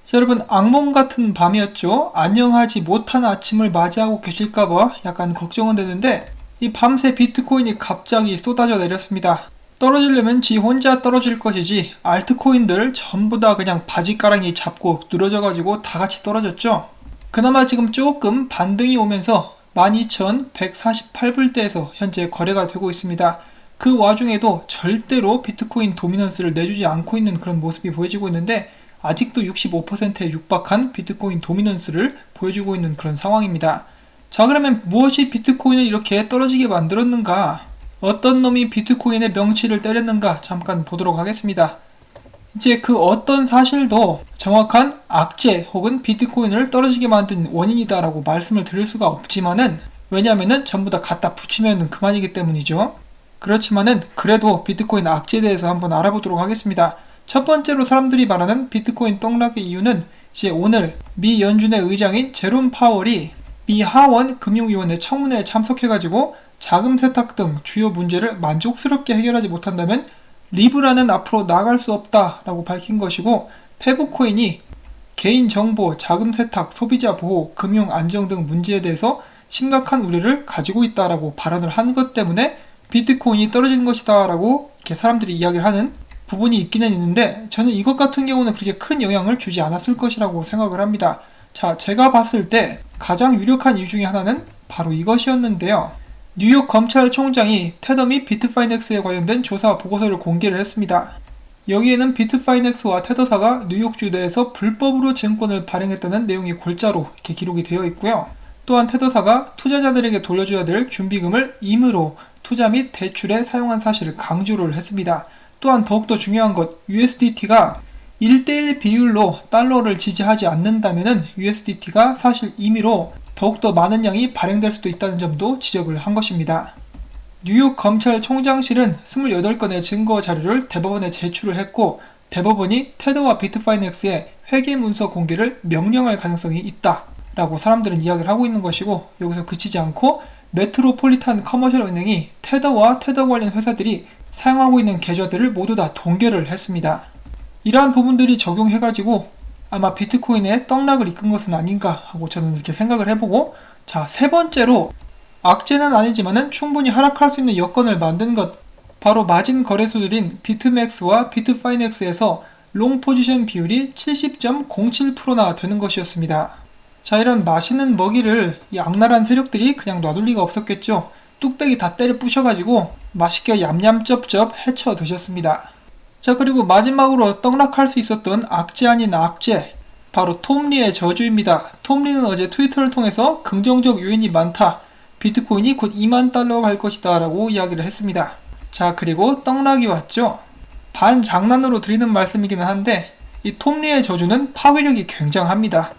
자, 여러분, 악몽 같은 밤이었죠. 안녕하지 못한 아침을 맞이하고 계실까봐 약간 걱정은 되는데 이 밤새 비트코인이 갑자기 쏟아져 내렸습니다. 떨어지려면 지 혼자 떨어질 것이지 알트코인들 전부 다 그냥 바지가랑이 잡고 늘어져가지고 다 같이 떨어졌죠. 그나마 지금 조금 반등이 오면서 12,148불대에서 현재 거래가 되고 있습니다. 그 와중에도 절대로 비트코인 도미넌스를 내주지 않고 있는 그런 모습이 보여지고 있는데 아직도 65%에 육박한 비트코인 도미넌스를 보여주고 있는 그런 상황입니다. 자, 그러면 무엇이 비트코인을 이렇게 떨어지게 만들었는가? 어떤 놈이 비트코인의 명치를 때렸는가? 잠깐 보도록 하겠습니다. 이제 그 어떤 사실도 정확한 악재 혹은 비트코인을 떨어지게 만든 원인이다라고 말씀을 드릴 수가 없지만은, 왜냐면은 전부 다 갖다 붙이면 그만이기 때문이죠. 그렇지만은 그래도 비트코인 악재에 대해서 한번 알아보도록 하겠습니다. 첫 번째로 사람들이 말하는 비트코인 떡락의 이유는 이제 오늘 미 연준의 의장인 제롬 파월이 미 하원 금융위원회 청문회에 참석해가지고 자금 세탁 등 주요 문제를 만족스럽게 해결하지 못한다면 리브라는 앞으로 나아갈 수 없다라고 밝힌 것이고, 페브코인이 개인정보, 자금 세탁, 소비자 보호, 금융 안정 등 문제에 대해서 심각한 우려를 가지고 있다라고 발언을 한 것 때문에 비트코인이 떨어지는 것이다 라고 이렇게 사람들이 이야기를 하는 부분이 있기는 있는데, 저는 이것 같은 경우는 그렇게 큰 영향을 주지 않았을 것이라고 생각을 합니다. 자, 제가 봤을 때 가장 유력한 이유 중에 하나는 바로 이것이었는데요. 뉴욕 검찰총장이 테더 및 비트파이넥스에 관련된 조사 보고서를 공개를 했습니다. 여기에는 비트파이넥스와 테더사가 뉴욕주 내에서 불법으로 증권을 발행했다는 내용이 골자로 이렇게 기록이 되어 있고요. 또한 테더사가 투자자들에게 돌려줘야 될 준비금을 임의로 투자 및 대출에 사용한 사실을 강조를 했습니다. 또한 더욱더 중요한 것, USDT가 1대1 비율로 달러를 지지하지 않는다면 USDT가 사실 임의로 더욱더 많은 양이 발행될 수도 있다는 점도 지적을 한 것입니다. 뉴욕 검찰총장실은 28건의 증거 자료를 대법원에 제출을 했고, 대법원이 테더와 비트파이넥스의 회계문서 공개를 명령할 가능성이 있다 라고 사람들은 이야기를 하고 있는 것이고, 여기서 그치지 않고 메트로폴리탄 커머셜 은행이 테더와 테더 관련 회사들이 사용하고 있는 계좌들을 모두 다 동결을 했습니다. 이러한 부분들이 적용해가지고 아마 비트코인의 떡락을 이끈 것은 아닌가 하고 저는 이렇게 생각을 해보고, 자, 세 번째로 악재는 아니지만은 충분히 하락할 수 있는 여건을 만든 것, 바로 마진 거래소들인 비트맥스와 비트파이넥스에서 롱 포지션 비율이 70.07%나 되는 것이었습니다. 자, 이런 맛있는 먹이를 이 악랄한 세력들이 그냥 놔둘 리가 없었겠죠. 뚝배기 다 때려 부셔가지고 맛있게 얌얌쩝쩝 해쳐 드셨습니다. 자, 그리고 마지막으로 떡락할 수 있었던 악재 아닌 악재, 바로 톰리의 저주입니다. 톰리는 어제 트위터를 통해서 긍정적 요인이 많다, 비트코인이 곧 2만 달러가 갈 것이다 라고 이야기를 했습니다. 자, 그리고 떡락이 왔죠. 반장난으로 드리는 말씀이기는 한데 이 톰리의 저주는 파괴력이 굉장합니다.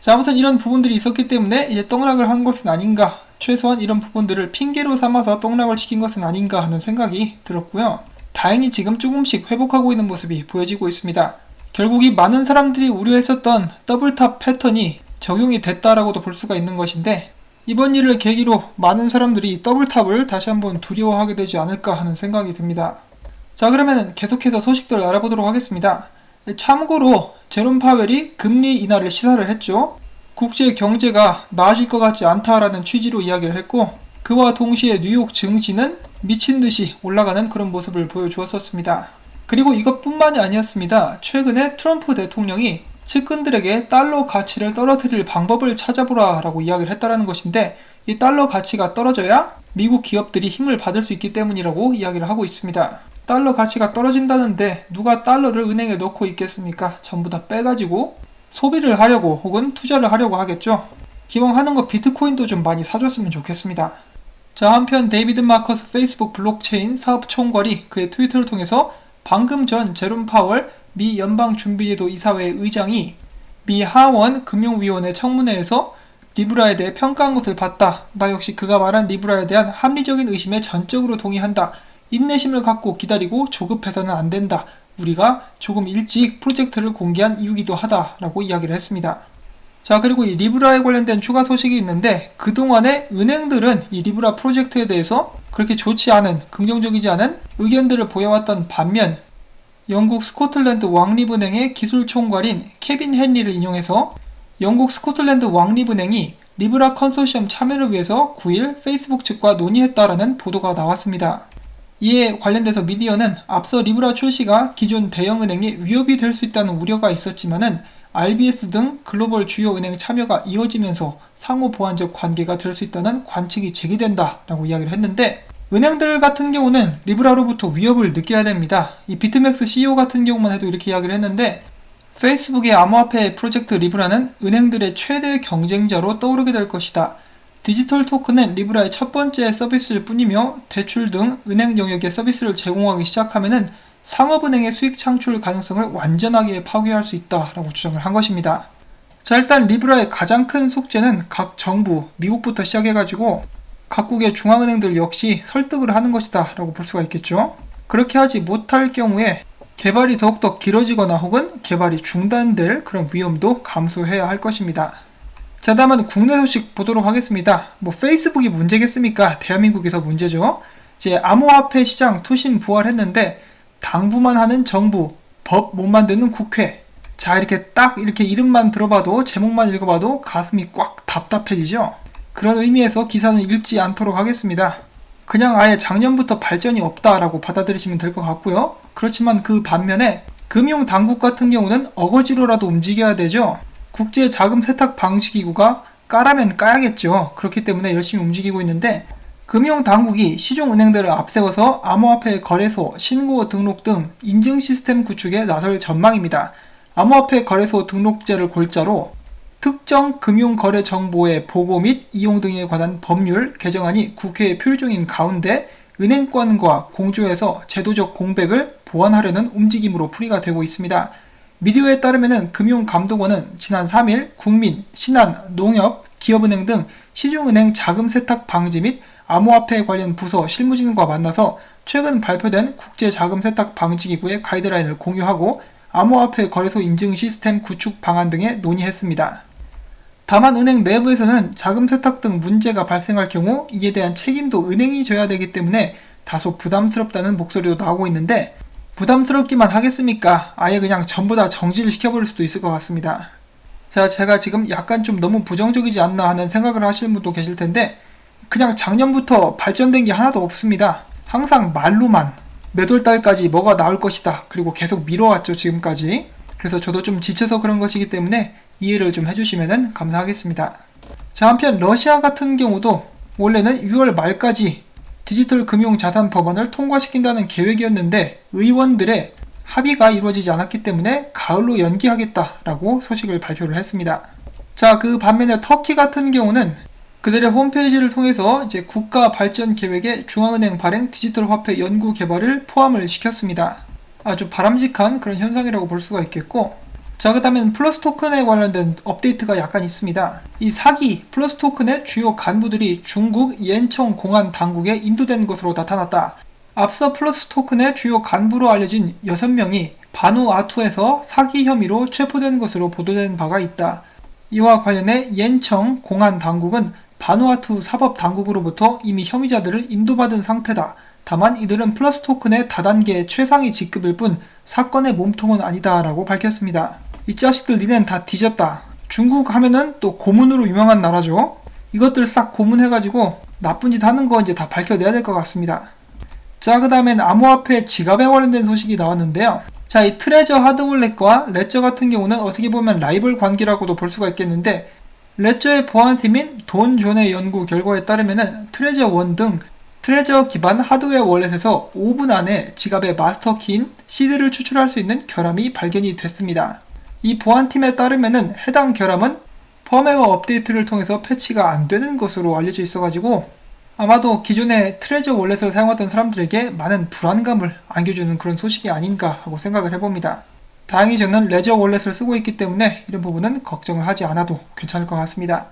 자, 아무튼 이런 부분들이 있었기 때문에 이제 떡락을 한 것은 아닌가, 최소한 이런 부분들을 핑계로 삼아서 떡락을 시킨 것은 아닌가 하는 생각이 들었고요. 다행히 지금 조금씩 회복하고 있는 모습이 보여지고 있습니다. 결국 이 많은 사람들이 우려했었던 더블탑 패턴이 적용이 됐다라고도 볼 수가 있는 것인데, 이번 일을 계기로 많은 사람들이 더블탑을 다시 한번 두려워하게 되지 않을까 하는 생각이 듭니다. 자, 그러면 계속해서 소식들을 알아보도록 하겠습니다. 참고로 제롬 파웰이 금리 인하를 시사를 했죠. 국제 경제가 나아질 것 같지 않다라는 취지로 이야기를 했고, 그와 동시에 뉴욕 증시는 미친듯이 올라가는 그런 모습을 보여주었었습니다. 그리고 이것뿐만이 아니었습니다. 최근에 트럼프 대통령이 측근들에게 달러 가치를 떨어뜨릴 방법을 찾아보라 라고 이야기를 했다는 것인데, 이 달러 가치가 떨어져야 미국 기업들이 힘을 받을 수 있기 때문이라고 이야기를 하고 있습니다. 달러 가치가 떨어진다는데 누가 달러를 은행에 넣고 있겠습니까? 전부 다 빼가지고 소비를 하려고 혹은 투자를 하려고 하겠죠. 기왕 하는 거 비트코인도 좀 많이 사줬으면 좋겠습니다. 자, 한편 데이비드 마커스 페이스북 블록체인 사업 총괄이 그의 트위터를 통해서 방금 전 제롬 파월 미 연방준비제도 이사회의 의장이 미 하원 금융위원회 청문회에서 리브라에 대해 평가한 것을 봤다. 나 역시 그가 말한 리브라에 대한 합리적인 의심에 전적으로 동의한다. 인내심을 갖고 기다리고 조급해서는 안 된다. 우리가 조금 일찍 프로젝트를 공개한 이유기도 하다라고 이야기를 했습니다. 자, 그리고 이 리브라에 관련된 추가 소식이 있는데, 그동안에 은행들은 이 리브라 프로젝트에 대해서 그렇게 좋지 않은, 긍정적이지 않은 의견들을 보여왔던 반면, 영국 스코틀랜드 왕립은행의 기술총괄인 케빈 헨리를 인용해서 영국 스코틀랜드 왕립은행이 리브라 컨소시엄 참여를 위해서 9일 페이스북 측과 논의했다라는 보도가 나왔습니다. 이에 관련돼서 미디어는 앞서 리브라 출시가 기존 대형은행에 위협이 될 수 있다는 우려가 있었지만은 RBS 등 글로벌 주요 은행 참여가 이어지면서 상호 보완적 관계가 될 수 있다는 관측이 제기된다라고 이야기를 했는데, 은행들 같은 경우는 리브라로부터 위협을 느껴야 됩니다. 이 비트맥스 CEO 같은 경우만 해도 이렇게 이야기를 했는데, 페이스북의 암호화폐 프로젝트 리브라는 은행들의 최대 경쟁자로 떠오르게 될 것이다. 디지털 토큰은 리브라의 첫 번째 서비스일 뿐이며 대출 등 은행 영역의 서비스를 제공하기 시작하면은 상업은행의 수익 창출 가능성을 완전하게 파괴할 수 있다라고 주장을 한 것입니다. 자, 일단 리브라의 가장 큰 숙제는 각 정부, 미국부터 시작해가지고 각국의 중앙은행들 역시 설득을 하는 것이다 라고 볼 수가 있겠죠. 그렇게 하지 못할 경우에 개발이 더욱더 길어지거나 혹은 개발이 중단될 그런 위험도 감수해야 할 것입니다. 자, 다음은 국내 소식 보도록 하겠습니다. 페이스북이 문제겠습니까? 대한민국에서 문제죠. 이제 암호화폐 시장 투신 부활했는데 당부만 하는 정부, 법 못 만드는 국회. 자, 이렇게 딱 이렇게 이름만 들어봐도, 제목만 읽어봐도 가슴이 꽉 답답해지죠. 그런 의미에서 기사는 읽지 않도록 하겠습니다. 그냥 아예 작년부터 발전이 없다라고 받아들이시면 될 것 같고요. 그렇지만 그 반면에 금융당국 같은 경우는 어거지로라도 움직여야 되죠. 국제자금세탁방지기구가 까라면 까야겠죠. 그렇기 때문에 열심히 움직이고 있는데, 금융당국이 시중은행들을 앞세워서 암호화폐 거래소, 신고 등록 등 인증 시스템 구축에 나설 전망입니다. 암호화폐 거래소 등록제를 골자로 특정 금융거래 정보의 보고 및 이용 등에 관한 법률 개정안이 국회에 표류 중인 가운데 은행권과 공조해서 제도적 공백을 보완하려는 움직임으로 풀이가 되고 있습니다. 미디어에 따르면 금융감독원은 지난 3일 국민, 신한, 농협, 기업은행 등 시중은행 자금 세탁 방지 및 암호화폐 관련 부서 실무진과 만나서 최근 발표된 국제자금세탁방지기구의 가이드라인을 공유하고 암호화폐 거래소 인증 시스템 구축 방안 등에 논의했습니다. 다만 은행 내부에서는 자금 세탁 등 문제가 발생할 경우 이에 대한 책임도 은행이 져야 되기 때문에 다소 부담스럽다는 목소리도 나오고 있는데, 부담스럽기만 하겠습니까? 아예 그냥 전부 다 정지를 시켜버릴 수도 있을 것 같습니다. 자, 제가 지금 약간 좀 너무 부정적이지 않나 하는 생각을 하시는 분도 계실 텐데, 그냥 작년부터 발전된 게 하나도 없습니다. 항상 말로만 몇 월 달까지 뭐가 나올 것이다, 그리고 계속 미뤄왔죠, 지금까지. 그래서 저도 좀 지쳐서 그런 것이기 때문에 이해를 좀 해주시면 감사하겠습니다. 자, 한편 러시아 같은 경우도 원래는 6월 말까지 디지털 금융 자산 법안을 통과시킨다는 계획이었는데 의원들의 합의가 이루어지지 않았기 때문에 가을로 연기하겠다라고 소식을 발표를 했습니다. 자, 그 반면에 터키 같은 경우는 그들의 홈페이지를 통해서 이제 국가 발전 계획에 중앙은행 발행 디지털 화폐 연구 개발을 포함을 시켰습니다. 아주 바람직한 그런 현상이라고 볼 수가 있겠고, 자, 그 다음엔 플러스 토큰에 관련된 업데이트가 약간 있습니다. 이 사기 플러스 토큰의 주요 간부들이 중국 옌청 공안 당국에 인도된 것으로 나타났다. 앞서 플러스 토큰의 주요 간부로 알려진 6명이 바누아투에서 사기 혐의로 체포된 것으로 보도된 바가 있다. 이와 관련해 옌청 공안 당국은 바누아투 사법 당국으로부터 이미 혐의자들을 인도받은 상태다. 다만 이들은 플러스 토큰의 다단계 최상위 직급일 뿐 사건의 몸통은 아니다 라고 밝혔습니다. 이 자식들 니넨 다 뒤졌다. 중국 하면은 또 고문으로 유명한 나라죠. 이것들 싹 고문해가지고 나쁜 짓 하는 거 이제 다 밝혀내야 될 것 같습니다. 자, 그 다음엔 암호화폐 지갑에 관련된 소식이 나왔는데요. 자, 이 트레저 하드월렛과 레저 같은 경우는 어떻게 보면 라이벌 관계라고도 볼 수가 있겠는데, 레저의 보안팀인 돈 존의 연구 결과에 따르면 트레저 원 등 트레저 기반 하드웨어 월렛에서 5분 안에 지갑의 마스터 키인 시드를 추출할 수 있는 결함이 발견이 됐습니다. 이 보안팀에 따르면 해당 결함은 펌웨어 업데이트를 통해서 패치가 안 되는 것으로 알려져 있어가지고 아마도 기존의 트레저 월렛을 사용하던 사람들에게 많은 불안감을 안겨주는 그런 소식이 아닌가 하고 생각을 해봅니다. 다행히 저는 레저 월렛을 쓰고 있기 때문에 이런 부분은 걱정을 하지 않아도 괜찮을 것 같습니다.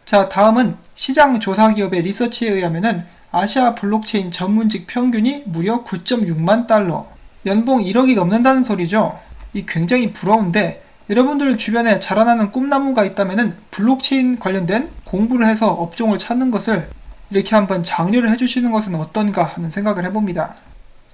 자, 다음은 시장 조사 기업의 리서치에 의하면 아시아 블록체인 전문직 평균이 무려 9.6만 달러, 연봉 1억이 넘는다는 소리죠. 이 굉장히 부러운데, 여러분들 주변에 자라나는 꿈나무가 있다면 블록체인 관련된 공부를 해서 업종을 찾는 것을 이렇게 한번 장려를 해주시는 것은 어떤가 하는 생각을 해봅니다.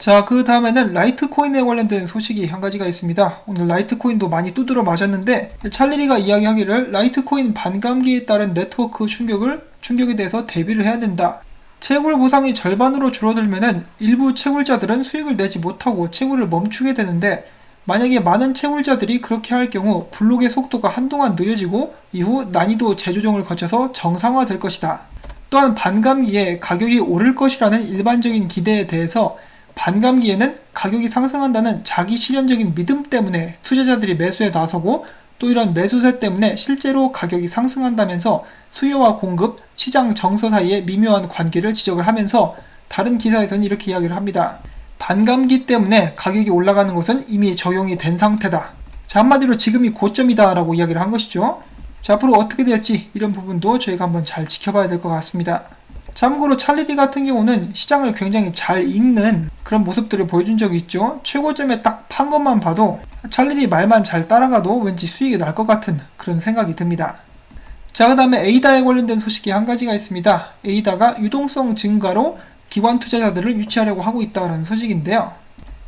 자, 그 다음에는 라이트코인에 관련된 소식이 한 가지가 있습니다. 오늘 라이트코인도 많이 두드러 맞았는데 찰리리가 이야기하기를 라이트코인 반감기에 따른 네트워크 충격에 대해서 대비를 해야 된다. 채굴 보상이 절반으로 줄어들면은 일부 채굴자들은 수익을 내지 못하고 채굴을 멈추게 되는데, 만약에 많은 채굴자들이 그렇게 할 경우 블록의 속도가 한동안 느려지고 이후 난이도 재조정을 거쳐서 정상화될 것이다. 또한 반감기에 가격이 오를 것이라는 일반적인 기대에 대해서 반감기에는 가격이 상승한다는 자기 실현적인 믿음 때문에 투자자들이 매수에 나서고, 또 이런 매수세 때문에 실제로 가격이 상승한다면서 수요와 공급, 시장 정서 사이의 미묘한 관계를 지적을 하면서 다른 기사에서는 이렇게 이야기를 합니다. 반감기 때문에 가격이 올라가는 것은 이미 적용이 된 상태다. 자, 한마디로 지금이 고점이다 라고 이야기를 한 것이죠. 자, 앞으로 어떻게 될지 이런 부분도 저희가 한번 잘 지켜봐야 될 것 같습니다. 참고로 찰리리 같은 경우는 시장을 굉장히 잘 읽는 그런 모습들을 보여준 적이 있죠. 최고점에 딱 판 것만 봐도 찰리리 말만 잘 따라가도 왠지 수익이 날 것 같은 그런 생각이 듭니다. 자, 그 다음에 에이다에 관련된 소식이 한 가지가 있습니다. 에이다가 유동성 증가로 기관 투자자들을 유치하려고 하고 있다는 소식인데요.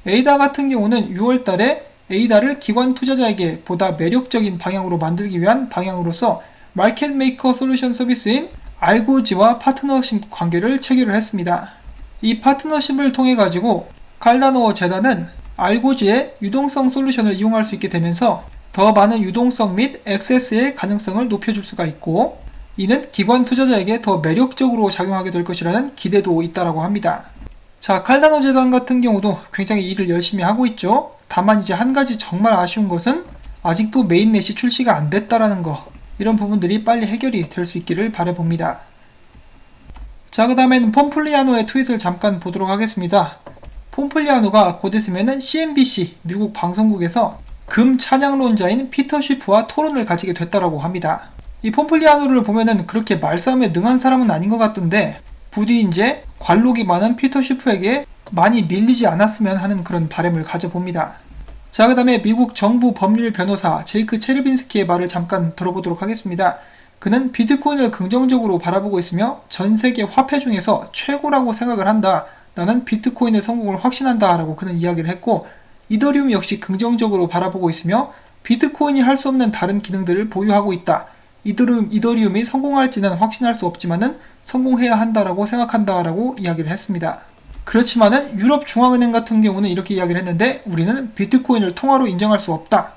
에이다 같은 경우는 6월 달에 에이다를 기관 투자자에게 보다 매력적인 방향으로 만들기 위한 방향으로서 마켓 메이커 솔루션 서비스인 알고지와 파트너십 관계를 체결을 했습니다. 이 파트너십을 통해 가지고 칼다노 재단은 알고지의 유동성 솔루션을 이용할 수 있게 되면서 더 많은 유동성 및 액세스의 가능성을 높여줄 수가 있고, 이는 기관 투자자에게 더 매력적으로 작용하게 될 것이라는 기대도 있다라고 합니다. 자, 칼다노 재단 같은 경우도 굉장히 일을 열심히 하고 있죠. 다만 이제 한 가지 정말 아쉬운 것은 아직도 메인넷이 출시가 안 됐다라는 거, 이런 부분들이 빨리 해결이 될 수 있기를 바라봅니다. 자, 그 다음에는 폼플리아노의 트윗을 잠깐 보도록 하겠습니다. 폼플리아노가 곧 있으면은 CNBC 미국 방송국에서 금 찬양론자인 피터 쉬프와 토론을 가지게 됐다라고 합니다. 이 폼플리아노를 보면은 그렇게 말싸움에 능한 사람은 아닌 것 같던데, 부디 이제 관록이 많은 피터 쉬프에게 많이 밀리지 않았으면 하는 그런 바람을 가져봅니다. 자, 그 다음에 미국 정부 법률 변호사 제이크 체르빈스키의 말을 잠깐 들어보도록 하겠습니다. 그는 비트코인을 긍정적으로 바라보고 있으며 전 세계 화폐 중에서 최고라고 생각을 한다. 나는 비트코인의 성공을 확신한다 라고 그는 이야기를 했고, 이더리움 역시 긍정적으로 바라보고 있으며 비트코인이 할 수 없는 다른 기능들을 보유하고 있다. 이더리움이 성공할지는 확신할 수 없지만은 성공해야 한다라고 생각한다라고 이야기를 했습니다. 그렇지만은 유럽 중앙은행 같은 경우는 이렇게 이야기를 했는데, 우리는 비트코인을 통화로 인정할 수 없다.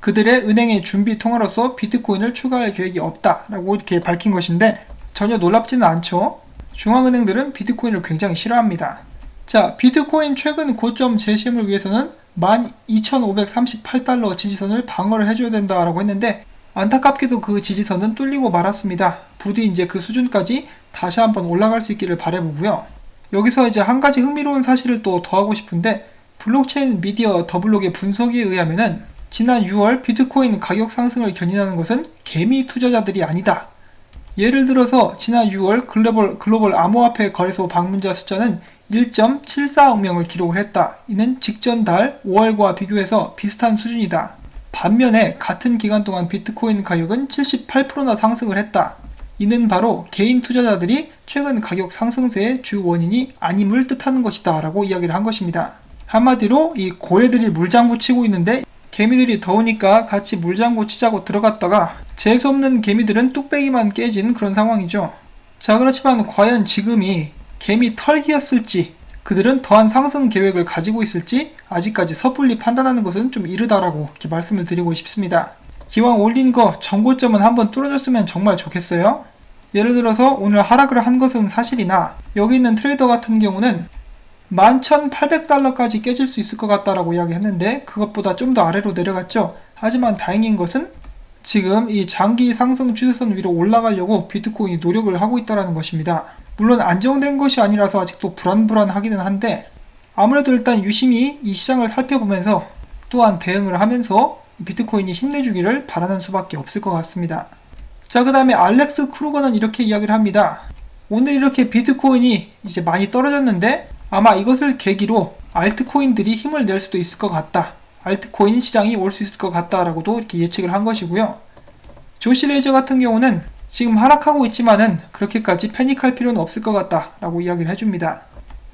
그들의 은행의 준비 통화로서 비트코인을 추가할 계획이 없다 라고 이렇게 밝힌 것인데, 전혀 놀랍지는 않죠. 중앙은행들은 비트코인을 굉장히 싫어합니다. 자, 비트코인 최근 고점 재심을 위해서는 12,538달러 지지선을 방어를 해줘야 된다라고 했는데, 안타깝게도 그 지지선은 뚫리고 말았습니다. 부디 이제 그 수준까지 다시 한번 올라갈 수 있기를 바라보고요. 여기서 이제 한 가지 흥미로운 사실을 또 더하고 싶은데, 블록체인 미디어 더블록의 분석에 의하면은 지난 6월 비트코인 가격 상승을 견인하는 것은 개미 투자자들이 아니다. 예를 들어서 지난 6월 글로벌 암호화폐 거래소 방문자 숫자는 1.74억 명을 기록을 했다. 이는 직전 달 5월과 비교해서 비슷한 수준이다. 반면에 같은 기간 동안 비트코인 가격은 78%나 상승을 했다. 이는 바로 개인 투자자들이 최근 가격 상승세의 주 원인이 아님을 뜻하는 것이다 라고 이야기를 한 것입니다. 한마디로 이 고래들이 물장구 치고 있는데 개미들이 더우니까 같이 물장구 치자고 들어갔다가 재수없는 개미들은 뚝배기만 깨진 그런 상황이죠. 자, 그렇지만 과연 지금이 개미 털기였을지, 그들은 더한 상승 계획을 가지고 있을지 아직까지 섣불리 판단하는 것은 좀 이르다라고 이렇게 말씀을 드리고 싶습니다. 기왕 올린 거 전고점은 한번 뚫어줬으면 정말 좋겠어요. 예를 들어서 오늘 하락을 한 것은 사실이나 여기 있는 트레이더 같은 경우는 11,800달러까지 깨질 수 있을 것 같다라고 이야기했는데 그것보다 좀 더 아래로 내려갔죠. 하지만 다행인 것은 지금 이 장기 상승 추세선 위로 올라가려고 비트코인이 노력을 하고 있다는 것입니다. 물론 안정된 것이 아니라서 아직도 불안불안하기는 한데, 아무래도 일단 유심히 이 시장을 살펴보면서 또한 대응을 하면서 비트코인이 힘내주기를 바라는 수밖에 없을 것 같습니다. 자, 그 다음에 알렉스 크루거는 이렇게 이야기를 합니다. 오늘 이렇게 비트코인이 이제 많이 떨어졌는데 아마 이것을 계기로 알트코인들이 힘을 낼 수도 있을 것 같다. 알트코인 시장이 올 수 있을 것 같다라고도 이렇게 예측을 한 것이고요. 조시 레이저 같은 경우는 지금 하락하고 있지만은 그렇게까지 패닉할 필요는 없을 것 같다라고 이야기를 해줍니다.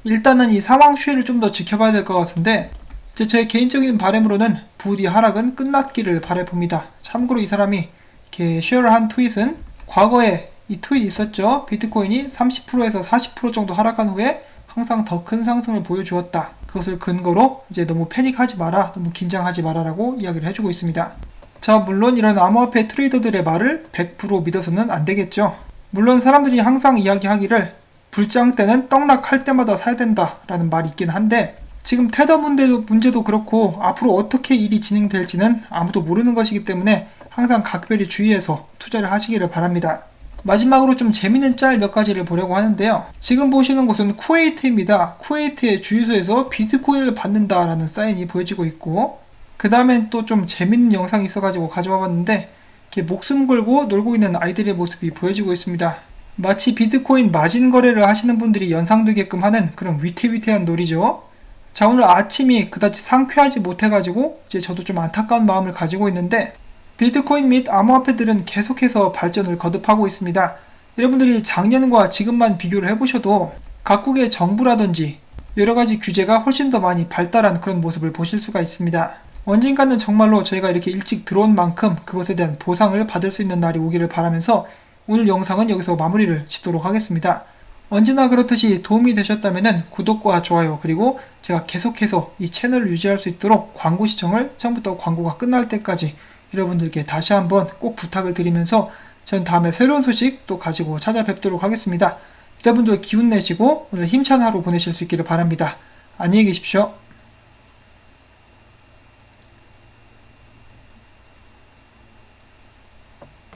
일단은 이 상황 추이를 좀 더 지켜봐야 될 것 같은데 제 개인적인 바람으로는 부디 하락은 끝났기를 바라봅니다. 참고로 이 사람이 이렇게 쉐어를 한 트윗은 과거에 이 트윗 있었죠. 비트코인이 30%에서 40% 정도 하락한 후에 항상 더 큰 상승을 보여주었다. 그것을 근거로 이제 너무 패닉하지 마라, 너무 긴장하지 마라라고 이야기를 해주고 있습니다. 자, 물론 이런 암호화폐 트레이더들의 말을 100% 믿어서는 안 되겠죠. 물론 사람들이 항상 이야기하기를 불장 때는 떡락할 때마다 사야 된다라는 말이 있긴 한데 지금 테더 문제도 그렇고 앞으로 어떻게 일이 진행될지는 아무도 모르는 것이기 때문에 항상 각별히 주의해서 투자를 하시기를 바랍니다. 마지막으로 좀 재밌는 짤 몇 가지를 보려고 하는데요. 지금 보시는 곳은 쿠웨이트입니다. 쿠웨이트의 주유소에서 비트코인을 받는다라는 사인이 보여지고 있고 그 다음엔 또 좀 재밌는 영상이 있어가지고 가져와 봤는데 이렇게 목숨 걸고 놀고 있는 아이들의 모습이 보여지고 있습니다. 마치 비트코인 마진 거래를 하시는 분들이 연상되게끔 하는 그런 위태위태한 놀이죠. 자, 오늘 아침이 그다지 상쾌하지 못해가지고 이제 저도 좀 안타까운 마음을 가지고 있는데 비트코인 및 암호화폐들은 계속해서 발전을 거듭하고 있습니다. 여러분들이 작년과 지금만 비교를 해보셔도 각국의 정부라든지 여러가지 규제가 훨씬 더 많이 발달한 그런 모습을 보실 수가 있습니다. 언젠가는 정말로 저희가 이렇게 일찍 들어온 만큼 그것에 대한 보상을 받을 수 있는 날이 오기를 바라면서 오늘 영상은 여기서 마무리를 짓도록 하겠습니다. 언제나 그렇듯이 도움이 되셨다면 구독과 좋아요 그리고 제가 계속해서 이 채널을 유지할 수 있도록 광고 시청을 처음부터 광고가 끝날 때까지 여러분들께 다시 한번 꼭 부탁을 드리면서 전 다음에 새로운 소식 또 가지고 찾아뵙도록 하겠습니다. 여러분들 기운 내시고 오늘 힘찬 하루 보내실 수 있기를 바랍니다. 안녕히 계십시오.